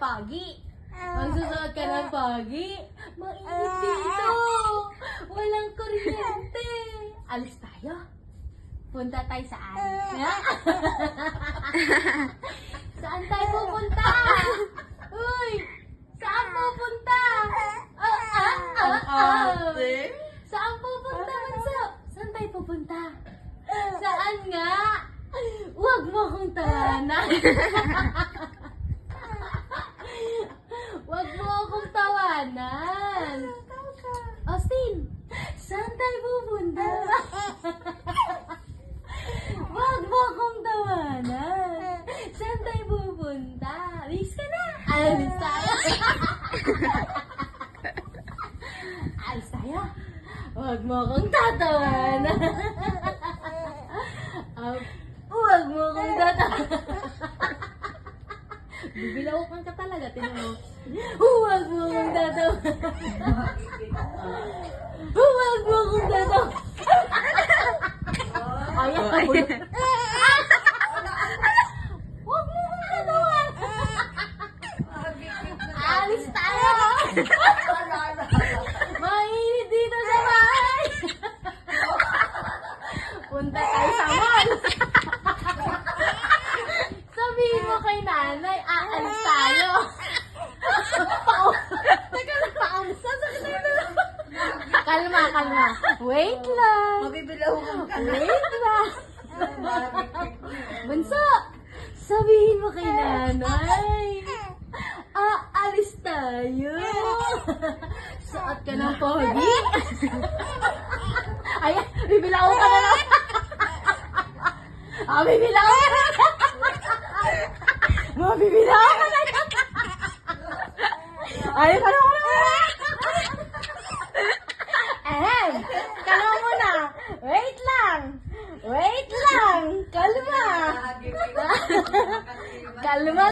pogi. Magsusuot ka ng pogi. Mainit dito. Walang kuryente. Alis tayo. Punta tayo saan? Saan tayo pupunta? Uy! Saan pupunta? Saan pupunta, Manso? Saan tayo pupunta? Saan nga? Huwag mo akong tawanan. Huwag mo akong tawanan. Austin, saan tayo pupunta? Huwag mo akong tawanan. Saan tayo pupunta? Alis ka na. Alis tayo. Alis tayo. Huwag mo akong tatawanan. Huwag mo akong tatawanan. Bibilawakan ka talaga, tinan mo. Huwag mo akong tatawanan. Huwag mo akong tatawanan. Ayan, huwag mo akong tatawanan. Alis tayo. Mainit dito sa bahay. Punta tayo sa mall. Sabihin mo kay nanay, aalis tayo. Teka lang, paamsa. Kalma, kalma. Wait lang. Mabibilaw ka na. Wait lang. Bunso, sabihin mo kay nanay. Aalis tayo. Suot ka ng pogi. Ayan, bibilaw ka na lang. Bibilaw ka na lang. Mabibilaw ka na lang. Ayun, kalma mo na. Kalma mo na. Wait lang. Wait lang. Kalma. Kalma.